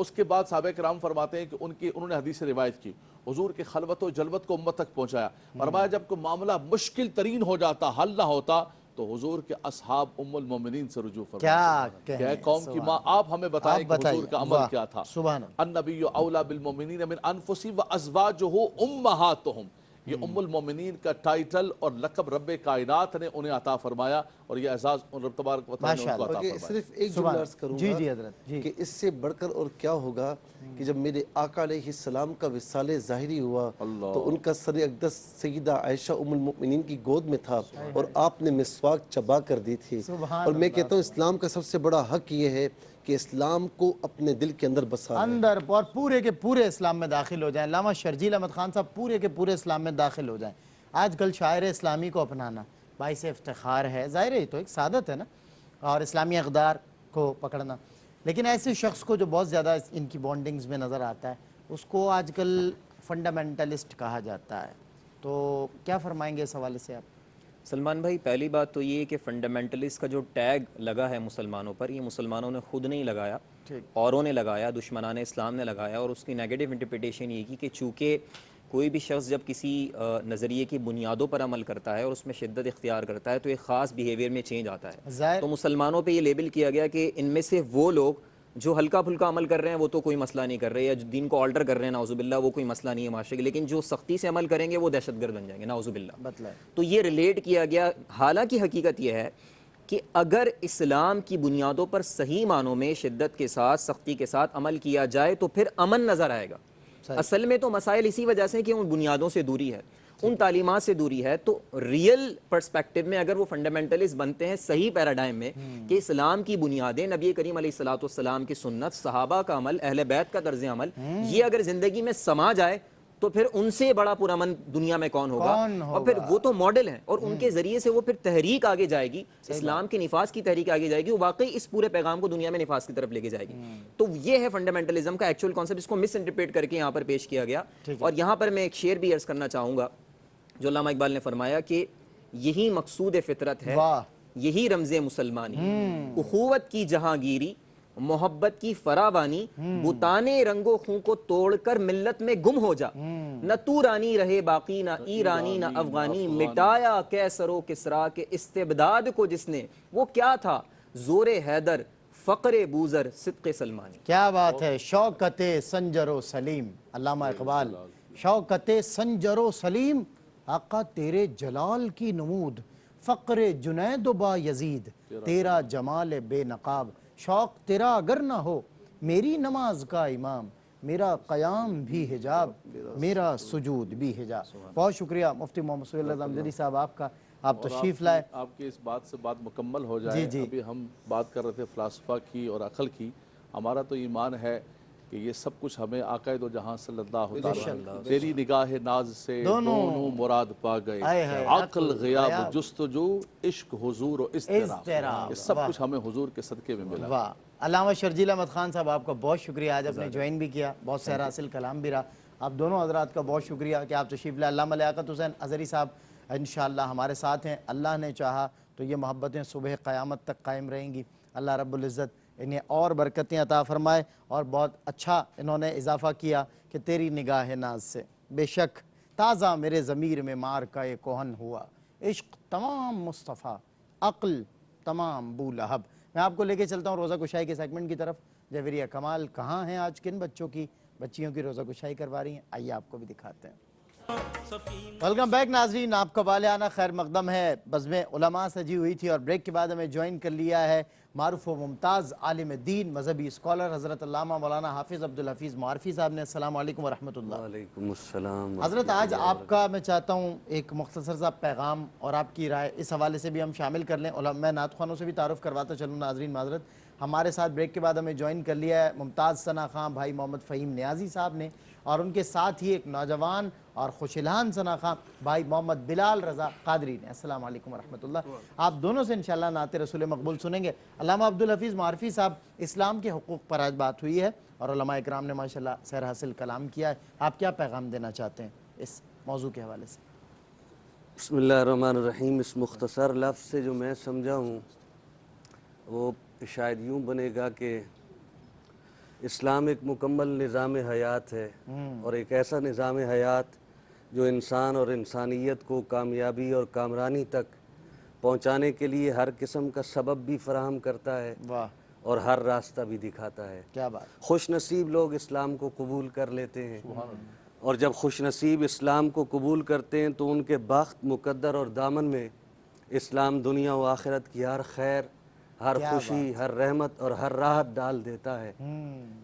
اس کے بعد صحابہ کرام فرماتے ہیں کہ انہوں نے حدیث روایت کی، حضور کے خلوت و جلوت کو امت تک پہنچایا۔ فرمایا جب کوئی معاملہ مشکل ترین ہو جاتا، حل نہ ہوتا، تو حضور کے اصحاب ام المومنین سے رجوع فرماتے کہ اے قوم کی ماں آپ ہمیں بتائیں کہ حضور کا عمل کیا تھا۔ سبحان اللہ۔ النبی اولا بالمؤمنین من انفسہم وازواجہ امہاتہم، یہ ام المومنین کا ٹائٹل اور لقب رب کائنات نے انہیں عطا فرمایا، اور یہ اعزاز رب تبارک و تعالیٰ نے ان کو عطا کہ فرمایا۔ صرف ایک جملہ عرض کروں جی گا جی حضرت جی۔ کہ اس سے بڑھ کر اور کیا ہوگا کہ جب میرے آقا علیہ السلام کا وصال ظاہری ہوا تو ان کا سر اقدس سیدہ عائشہ ام المؤمنین کی گود میں تھا اور آپ نے مسواک چبا کر دی تھی۔ اور میں کہتا ہوں اسلام کا سب سے بڑا حق یہ ہے کہ اسلام کو اپنے دل کے اندر بسا لیں، اندر اور پورے کے پورے اسلام میں داخل ہو جائیں۔ علامہ شرجیل احمد خان صاحب پورے کے پورے اسلام میں داخل ہو جائیں۔ آج کل شاعر اسلامی کو اپنانا باعث افتخار ہے، ظاہر ہے تو ایک سعادت ہے نا، اور اسلامی اقدار کو پکڑنا، لیکن ایسے شخص کو جو بہت زیادہ ان کی بانڈنگز میں نظر آتا ہے اس کو آج کل فنڈامنٹلسٹ کہا جاتا ہے، تو کیا فرمائیں گے اس حوالے سے آپ؟ سلمان بھائی، پہلی بات تو یہ ہے کہ فنڈامنٹلسٹ کا جو ٹیگ لگا ہے مسلمانوں پر، یہ مسلمانوں نے خود نہیں لگایا، اوروں نے لگایا، دشمنان اسلام نے لگایا، اور اس کی نیگیٹو انٹرپریٹیشن یہ کی کہ چونکہ کوئی بھی شخص جب کسی نظریے کی بنیادوں پر عمل کرتا ہے اور اس میں شدت اختیار کرتا ہے تو ایک خاص بیہیویئر میں چینج آتا ہے، تو مسلمانوں پہ یہ لیبل کیا گیا کہ ان میں سے وہ لوگ جو ہلکا پھلکا عمل کر رہے ہیں وہ تو کوئی مسئلہ نہیں کر رہے، یا جو دین کو آلٹر کر رہے ہیں نعوذ باللہ وہ کوئی مسئلہ نہیں ہے معاشرے کے، لیکن جو سختی سے عمل کریں گے وہ دہشت گرد بن جائیں گے نعوذ باللہ۔ تو یہ ریلیٹ کیا گیا، حالانکہ حقیقت یہ ہے کہ اگر اسلام کی بنیادوں پر صحیح معنوں میں شدت کے ساتھ سختی کے ساتھ عمل کیا جائے تو پھر امن نظر آئے گا۔ اصل میں تو مسائل اسی وجہ سے کہ ان بنیادوں سے دوری ہے، ان تعلیمات سے دوری ہے، تو ریئل پرسپیکٹیو میں اگر وہ فنڈامنٹلسٹ بنتے ہیں صحیح پیراڈائم میں کہ اسلام کی بنیادیں نبی کریم علیہ الصلوۃ والسلام کی سنت، صحابہ کا عمل، اہل بیت کا طرز عمل، یہ اگر زندگی میں سما جائے تو پھر ان سے بڑا پرامن دنیا میں کون ہوگا؟ اور پھر وہ تو ماڈل ہیں، اور ان کے ذریعے سے وہ پھر تحریک آگے جائے گی، اسلام کے نفاذ کی تحریک آگے جائے گی، وہ واقعی اس پورے پیغام کو دنیا میں نفاذ کی طرف لے کے جائے گی۔ تو یہ ہے فنڈامنٹلزم کا ایکچوئل کانسیپٹ، اس کو مس انٹرپریٹ کر کے یہاں پر پیش کیا گیا۔ اور یہاں پر میں ایک شعر بھی عرض کرنا چاہوں گا جو علامہ اقبال نے فرمایا کہ یہی مقصود فطرت ہے، یہی رمز مسلمانی، اخوت کی جہانگیری، محبت کی فراوانی، بتانے رنگ و خوں کو توڑ کر ملت میں گم ہو جا، نہ تو رانی رہے باقی، نہ ایرانی نہ افغانی، مٹایا کیسر و کسریٰ کے استبداد کو جس نے، وہ کیا تھا زور حیدر، فقر بوذر، صدق سلمانی۔ کیا بات ہے، شوکت سنجر و سلیم، علامہ اقبال، شوکت سنجر و سلیم، آقا تیرے جلال کی نمود، فقر جنید و با یزید، تیرا جمال بے نقاب، شوق تیرا اگر نہ ہو میری نماز کا امام، میرا قیام بھی حجاب، میرا سجود بھی حجاب۔ بہت شکریہ مفتی محمد صلی اللہ علیہ وسلم صاحب آپ کا، آپ تشریف لائے۔ آپ کی اس بات سے بات مکمل ہو جائے، ابھی ہم بات کر رہے تھے فلسفہ کی اور عقل کی، ہمارا تو ایمان ہے کہ یہ سب کچھ ہمیں آقا دو جہاں صلی اللہ علیہ وسلم تیری نگاہ ناز سے دونوں مراد پا گئے، عقل غیاب جستجو، عشق حضور و اضطراب، یہ سب کچھ ہمیں حضور کے صدقے میں ملا۔ واہ، علامہ شرجیل احمد خان صاحب آپ کا بہت شکریہ، آج آپ نے جوائن بھی کیا، بہت سہرا حاصل کلام بھی رہا، آپ دونوں حضرات کا بہت شکریہ کہ آپ تشریف لائے۔ علامہ لیاقت حسین اظہری صاحب انشاءاللہ ہمارے ساتھ ہیں، اللہ نے چاہا تو یہ محبتیں صبح قیامت تک قائم رہیں گی، اللہ رب العزت انہیں اور برکتیں عطا فرمائے، اور بہت اچھا انہوں نے اضافہ کیا کہ تیری نگاہ ناز سے بے شک تازہ میرے ضمیر میں مار کا یہ کوہن ہوا، عشق تمام مصطفیٰ، عقل تمام بو لہب۔ میں آپ کو لے کے چلتا ہوں روزہ گشائی کے سیگمنٹ کی طرف۔ جویریہ کمال کہاں ہیں آج، کن بچیوں کی روزہ گشائی کروا رہی ہیں، آئیے آپ کو بھی دکھاتے ہیں۔ ویلکم بیک ناظرین، آپ کا بالہانہ خیر مقدم ہے، بزم علماء سجی ہوئی تھی، اور بریک کے بعد ہمیں جوائن کر لیا ہے معروف و ممتاز عالم دین، مذہبی اسکالر حضرت علامہ مولانا حافظ عبدالحفیظ معرفی صاحب نے۔ السلام علیکم ورحمۃ اللہ۔ وعلیکم السلام حضرت آج آپ کا میں چاہتا ہوں ایک مختصر سا پیغام اور آپ کی رائے اس حوالے سے بھی ہم شامل کر لیں، میں نعت خوانوں سے بھی تعارف کرواتا چلوں ناظرین معذرت۔ ہمارے ساتھ بریک کے بعد ہمیں جوائن کر لیا ہے ممتاز ثنا خاں بھائی محمد فہیم نیازی صاحب نے، اور ان کے ساتھ ہی ایک نوجوان اور خوشلان ثنا خاں بھائی محمد بلال رضا قادری نے۔ السلام علیکم ورحمۃ اللہ۔ آپ دونوں سے انشاءاللہ نعت رسول مقبول سنیں گے۔ علامہ عبدالحفیظ معرفی صاحب، اسلام کے حقوق پر آج بات ہوئی ہے اور علماء اکرام نے ماشاءاللہ سیر حاصل کلام کیا ہے، آپ کیا پیغام دینا چاہتے ہیں اس موضوع کے حوالے سے؟ بسم اللہ الرحمن الرحیم۔ اس مختصر لفظ سے جو میں سمجھا ہوں وہ شاید یوں بنے گا کہ اسلام ایک مکمل نظام حیات ہے اور ایک ایسا نظام حیات جو انسان اور انسانیت کو کامیابی اور کامرانی تک پہنچانے کے لیے ہر قسم کا سبب بھی فراہم کرتا ہے واہ اور ہر راستہ بھی دکھاتا ہے. کیا بات. خوش نصیب لوگ اسلام کو قبول کر لیتے ہیں اور جب خوش نصیب اسلام کو قبول کرتے ہیں تو ان کے بخت مقدر اور دامن میں اسلام دنیا و آخرت کی ہر خیر، ہر خوشی، ہر رحمت اور ہر راحت ڈال دیتا ہے.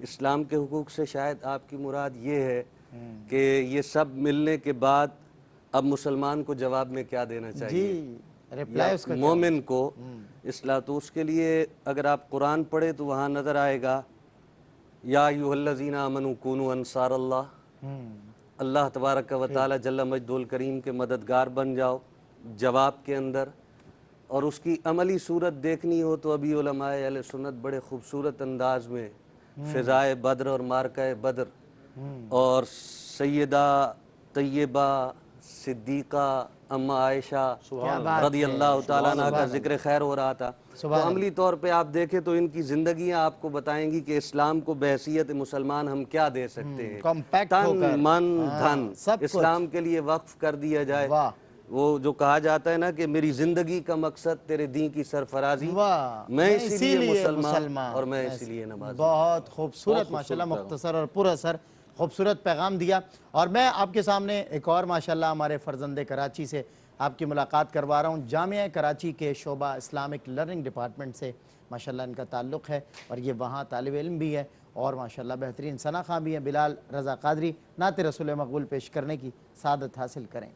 اسلام کے حقوق سے شاید آپ کی مراد یہ ہے کہ یہ سب ملنے کے بعد اب مسلمان کو جواب میں کیا دینا چاہیے جی ریپلائی اس کا کیا مومن کو اصلاح. تو اس کے لیے اگر آپ قرآن پڑھیں تو وہاں نظر آئے گا یا ایھا الذین آمنوا کونوا انصار اللہ، اللہ تبارک و تعالی جل مجدہ الکریم کے مددگار بن جاؤ جواب کے اندر. اور اس کی عملی صورت دیکھنی ہو تو ابھی علماء اہل سنت بڑے خوبصورت انداز میں فضائے بدر اور مارکہ بدر اور سیدہ طیبہ صدیقہ اما عائشہ رضی اللہ تعالیٰ عنہ کا ذکر خیر ہو رہا تھا. تو عملی طور پہ آپ دیکھیں تو ان کی زندگیاں آپ کو بتائیں گی کہ اسلام کو بحیثیت مسلمان ہم کیا دے سکتے ہیں. تن من دھن اسلام کے لیے وقف کر دیا جائے. وہ جو کہا جاتا ہے نا کہ میری زندگی کا مقصد تیرے دین کی سرفرازی، میں اسی لیے مسلمان اور میں اسی لیے نمازی. بہت خوبصورت ماشاءاللہ مختصر اور پر اثر خوبصورت پیغام دیا. اور میں آپ کے سامنے ایک اور ماشاءاللہ ہمارے فرزند کراچی سے آپ کی ملاقات کروا رہا ہوں. جامعہ کراچی کے شعبہ اسلامک لرننگ ڈپارٹمنٹ سے ماشاءاللہ ان کا تعلق ہے اور یہ وہاں طالب علم بھی ہے اور ماشاءاللہ بہترین ثنا خواں بھی ہیں. بلال رضا قادری نعت رسول مقبول پیش کرنے کی سعادت حاصل کریں.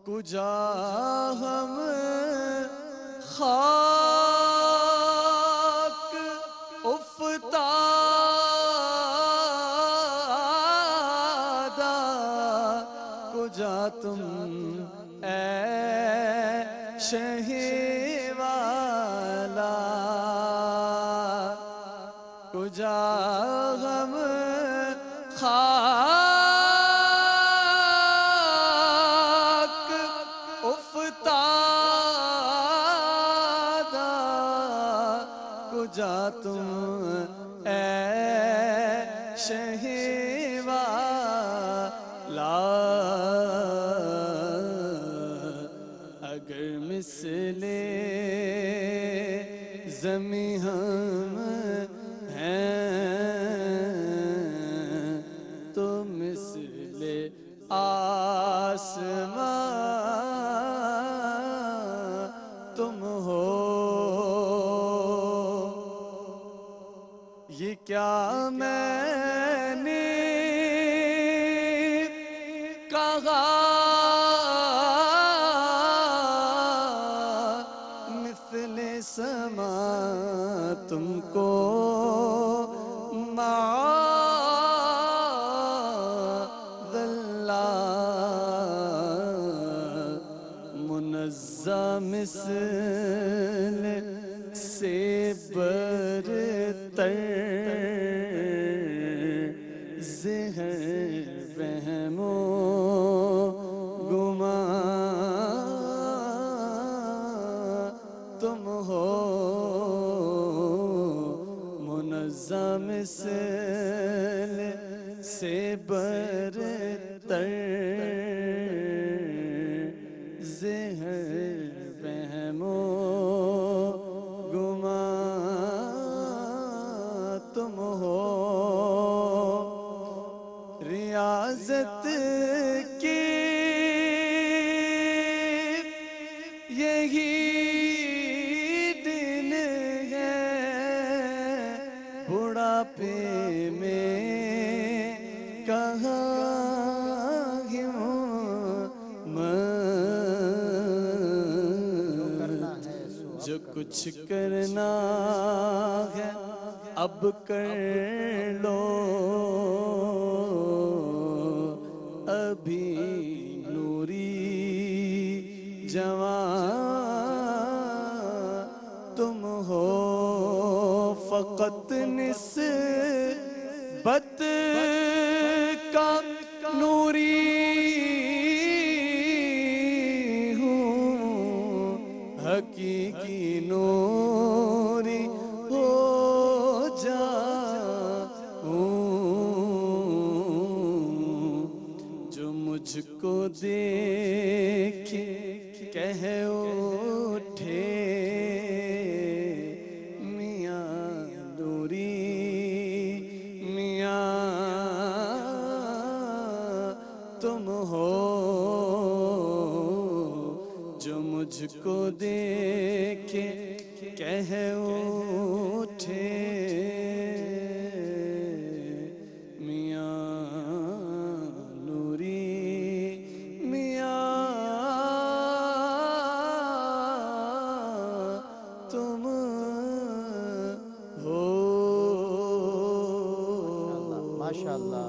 کجا ہم خاک افتادہ کجا تم اے شہی والا کجا ہم خاک کجا تم اے شہی والا اگر مثل زمیں ہم ہیں تو مثل آسمان تم ہو. یہ کیا میں نے کہا مثل سما تم کو معاذ اللہ منزہ مثل سے برتر زہر وہم و گمان تم ہو. منزہ مثل سے برتر زہر وہم و گمان تم ہو. ریاضت کی یہی بڑھاپے میں کہاں جو کچھ کرنا ہے اب کر لو، ابھی نوری جوان تم ہو، فقط نسبت کا نوری ہوں، حقیقی نوری ہو جاؤں، جو مجھ کو دیکھے کہہ اٹھے میاں نوری، میاں تم ہو، جو مجھ کو دیکھے کہہ اٹھے میاں نوری، میاں تم ہو۔ ماشاءاللہ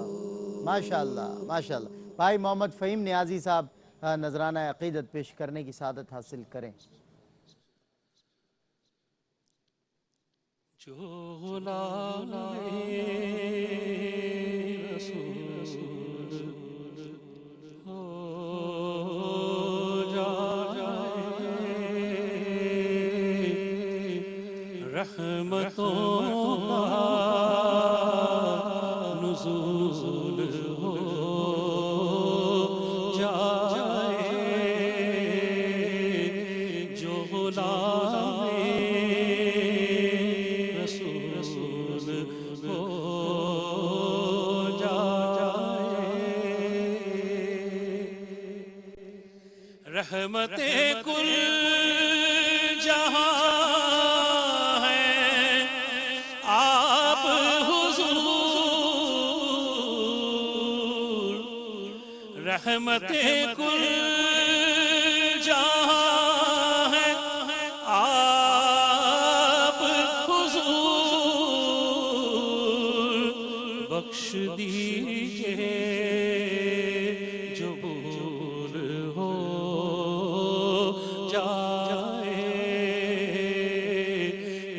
ماشاءاللہ ماشاءاللہ۔ بھائی محمد فہیم نیازی صاحب نذرانہ عقیدت پیش کرنے کی سعادت حاصل کریں۔ جو غلام رسول ہو جائے، رحمتوں کا نزول ہو جائے، جو غلام رسول ہو جائے، رحمت کل جہاں ہے آپ حضور، رحمت کل جہاں ہے آپ حضور، بخش دیجئے جو بھول ہو جائے،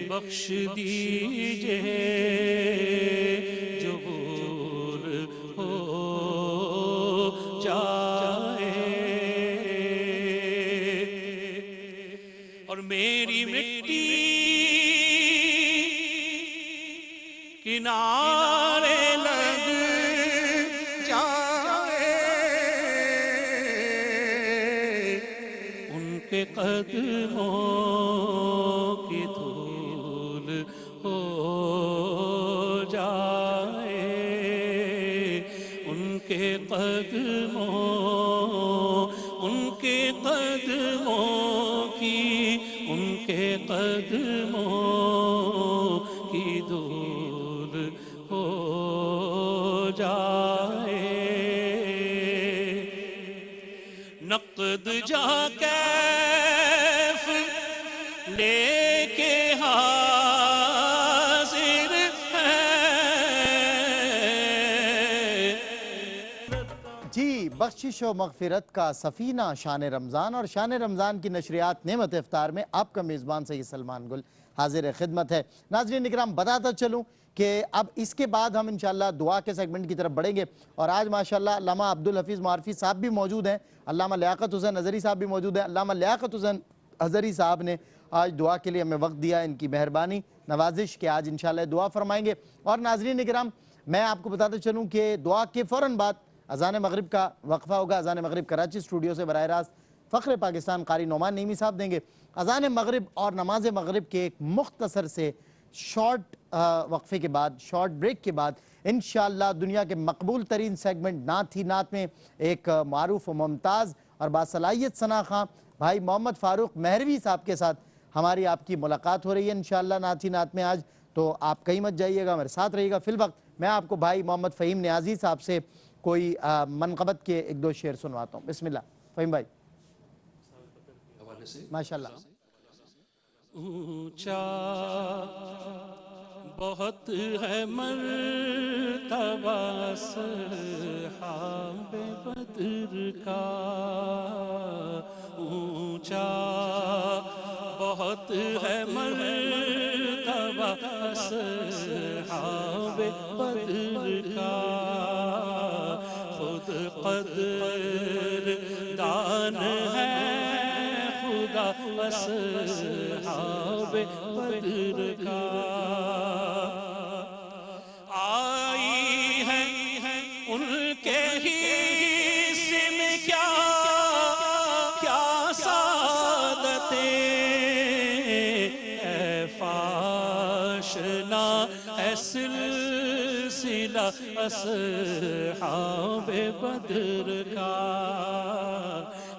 بخش دیجئے جو بھول ہو جائے، اور میری مٹی کنارے لگ جائے، ان کے قدموں کی دھول ہو جائے، ان کے قدموں ان کے قدموں کی ان کے قدموں کی دھول ہو جائے، نقد جا کیف لے کے حاضر ہے، جی بخشش و مغفرت کا سفینہ شان رمضان، اور شان رمضان کی نشریات نعمت افطار میں آپ کا میزبان سید سلمان گل حاضر خدمت ہے۔ ناظرین اکرام، بتاتا چلوں کہ اب اس کے بعد ہم انشاءاللہ دعا کے سیگمنٹ کی طرف بڑھیں گے، اور آج ماشاءاللہ علامہ عبدالحفیظ معارفی صاحب بھی موجود ہیں، علامہ لیاقت حسین اظہری صاحب بھی موجود ہیں۔ علامہ لیاقت حسین اظہری صاحب نے آج دعا کے لیے ہمیں وقت دیا، ان کی مہربانی نوازش کہ آج انشاءاللہ دعا فرمائیں گے۔ اور ناظرین اکرام، میں آپ کو بتاتا چلوں کہ دعا کے فوراً بعد اذان مغرب کا وقفہ ہوگا۔ اذان مغرب کراچی اسٹوڈیو سے براہ راست فخر پاکستان قاری نعمان نعیمی صاحب دیں گے۔ اذان مغرب اور نماز مغرب کے ایک مختصر سے شارٹ وقفے کے بعد، شارٹ بریک کے بعد انشاءاللہ دنیا کے مقبول ترین سیگمنٹ نعت ہی نعت میں ایک معروف و ممتاز اور باصلاحیت ثنا خواں بھائی محمد فاروق مہروی صاحب کے ساتھ ہماری آپ کی ملاقات ہو رہی ہے انشاءاللہ نعت ہی نعت میں آج۔ تو تو آپ کہیں مت جائیے گا، میرے ساتھ رہیے گا. فی الوقت میں آپ کو بھائی محمد فہیم نیازی صاحب سے کوئی منقبت کے ایک دو شعر سنواتا ہوں. بسم اللہ فہیم بھائی. ماشاءاللہ. اونچا بہت ہے مرتبہ اصحاب بدر کا، اونچا بہت ہے مرتبہ اصحاب بدر کا، خود قدر دان ہے خدا اصحاب بدر کا. آئی ہے ان کے ہی سم کیا کیا سعادتیں، کیف آشنا ہے سلسلہ اصحاب بدر کا،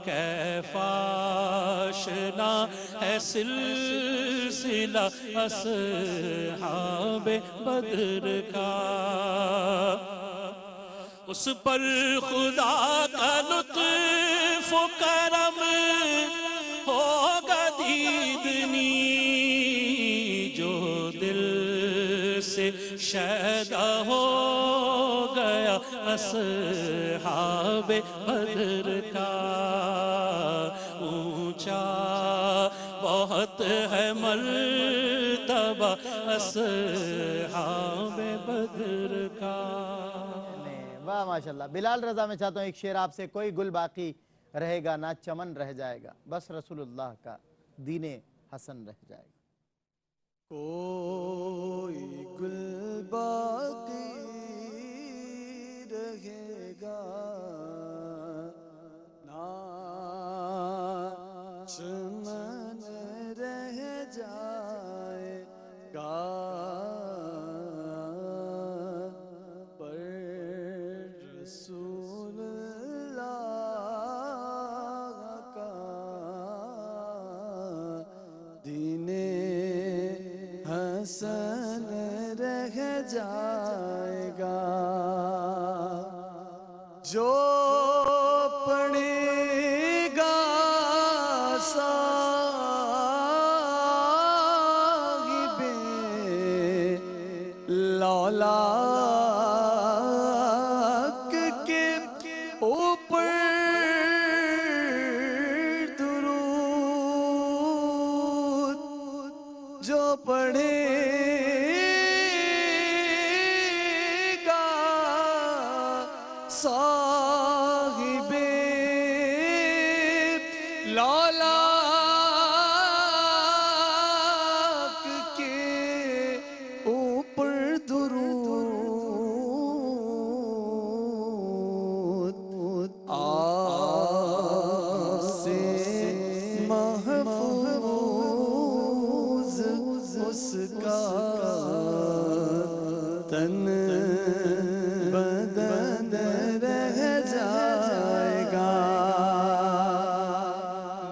کیف آشنا ہے سلسلہ اصحاب بدر کا. اس پر خدا کا لطف و کرم ہوگا دیدنی، جو دل سے شیدا ہو گیا اصحاب بدر کا. اونچا بہت ہے مرتبہ اصحاب بدر کا. واہ ماشاءاللہ. بلال رضا میں چاہتا ہوں ایک شعر آپ سے. کوئی گل باقی رہے گا نہ چمن رہ جائے گا، بس رسول اللہ کا دین حسن رہ جائے گا. کوئی گل باقی رہے گا نہ چمن رہ جائے گا، پر رسول اللہ کا دین حسن رہ جائے گا. جو پڑھے گا صاحب لولاک کے اوپر درود، جو پڑھے گا صاحب لولاک کے اوپر درود، آگ سے محفوظ اس کا تن بدن رہ جائے گا.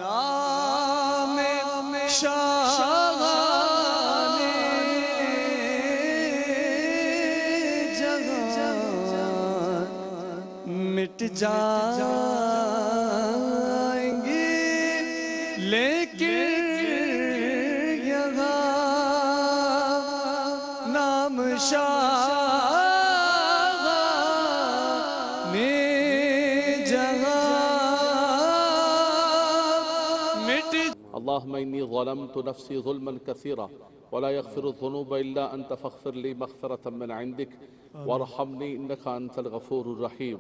نام شاہان جہاں مٹ جائیں گے، لیکن یہاں نام شاہان جہاں مٹ. اللهم إني ظلمت نفسي ظلما كثيرا ولا يغفر الذنوب إلا أنت فاغفر لي مغفرة من عندك وارحمني إنك أنت الغفور الرحيم.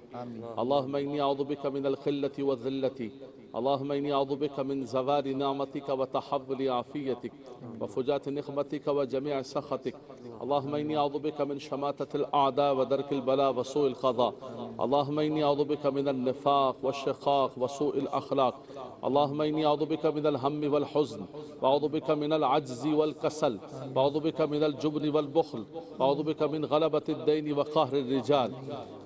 اللهم إني أعوذ بك من الخلة والذلة، اللهم إني أعوذ بك من زوال نعمتك وتحول عافيتك وفجاة نقمتك وجميع سخطك. اللهم إني أعوذ بك من شماتة الأعداء ودرك البلاء وسوء القضاء. اللهم إني أعوذ بك من النفاق والشقاق وسوء الأخلاق. اللهم إني أعوذ بك من الهم والحزن، وأعوذ بك من العجز والكسل، وأعوذ بك من الجبن والبخل، وأعوذ بك من غلبة الدين وقهر الرجال.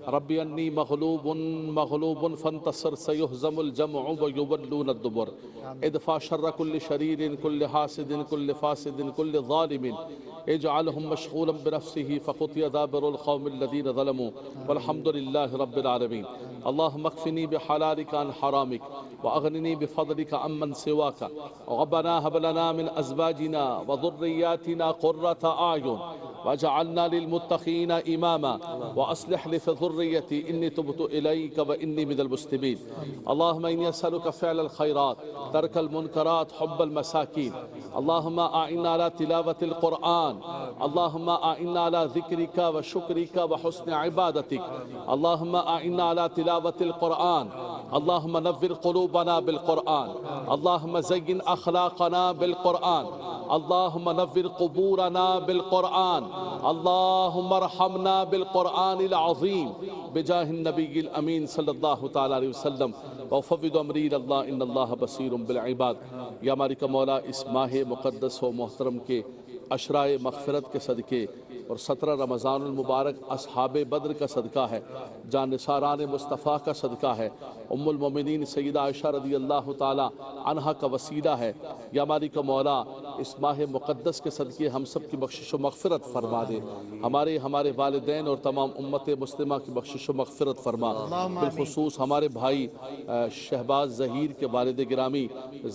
ربي أني مغلوب فانتصر، سيهزم الجمع ويولون الدبر. ادفع شر كل شرير، كل حاسد، كل فاسد، كل ظالم اجعلهم مشغولا بنفسه فقطع دابر القوم الذين ظلموا والحمد لله رب العالمين. اللهم اكفني بحلالك عن حرامك واغنني بفضلك عمن سواك. ربنا هب لنا من ازواجنا وذرياتنا قرة اعين واجعلنا للمتقين اماما واصلح لي في ذريتي اني تبت اليك واني من المسلمين. اللهم اني اسالك فعل الخيرات ترك المنكرات حب المساكين. اللهم اعنا على تلاوة القرآن. اللهم اعنا على ذكرك وشكرك وحسن عبادتك. اللهم اعنا على تلاوة القرآن. اللهم نور قلوبنا بالقرآن. اللهم زين اخلاقنا بالقرآن. اللهم نور قبورنا بالقرآن. اللهم ارحمنا بالقرآن العظيم بجاه النبي الأمين صلی اللہ تعالی علیہ وسلم وفوض امری اللہ ان اللہ بصیر بالعباد. یا مالک مولا اس ماہ مقدس و محترم کے عشرائے مغفرت کے صدقے اور 17 رمضان المبارک اصحاب بدر کا صدقہ ہے، جان نثاران مصطفیٰ کا صدقہ ہے، ام المومنین سیدہ عائشہ رضی اللہ تعالی عنہا کا وسیلہ ہے. یا مالک مولا اس ماہ مقدس کے صدقے ہم سب کی بخشش و مغفرت فرما دے. ہمارے والدین اور تمام امت مسلمہ کی بخشش و مغفرت فرما. بالخصوص ہمارے بھائی شہباز ظہیر کے والد گرامی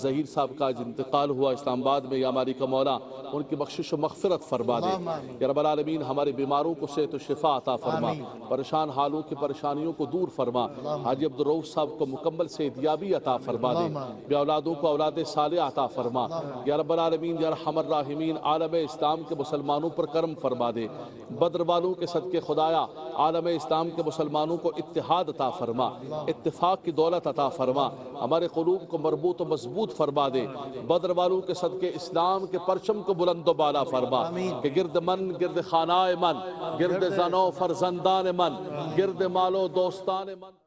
ظہیر صاحب کا آج انتقال ہوا اسلام آباد میں. یا مالک مولا ان کی بخشش و مغفرت فرما دے. یا رب العالمین ہمارے بیماروں کو صحت و شفا عطا فرما. پریشان حالوں کی پریشانیوں کو دور فرما. حاجی عبدالرؤوف صاحب کو مکمل صحتیابی عطا فرما دے. بے اولادوں کو اولاد صالح عطا فرما. یا رب العالمین یا ارحم الراحمین عالم اسلام کے مسلمانوں پر کرم فرما دے. بدر والوں کے صدقے خدایا عالم اسلام کے مسلمانوں کو اتحاد عطا فرما، اتفاق کی دولت عطا فرما. ہمارے قلوب کو مربوط و مضبوط فرما دے. بدر والوں کے صدقے اسلام کے پرچم کو بلند و بالا فرما کہ گرد من، گرد خانہ من، گرد زن و فرزندان من، گرد مال و دوستان من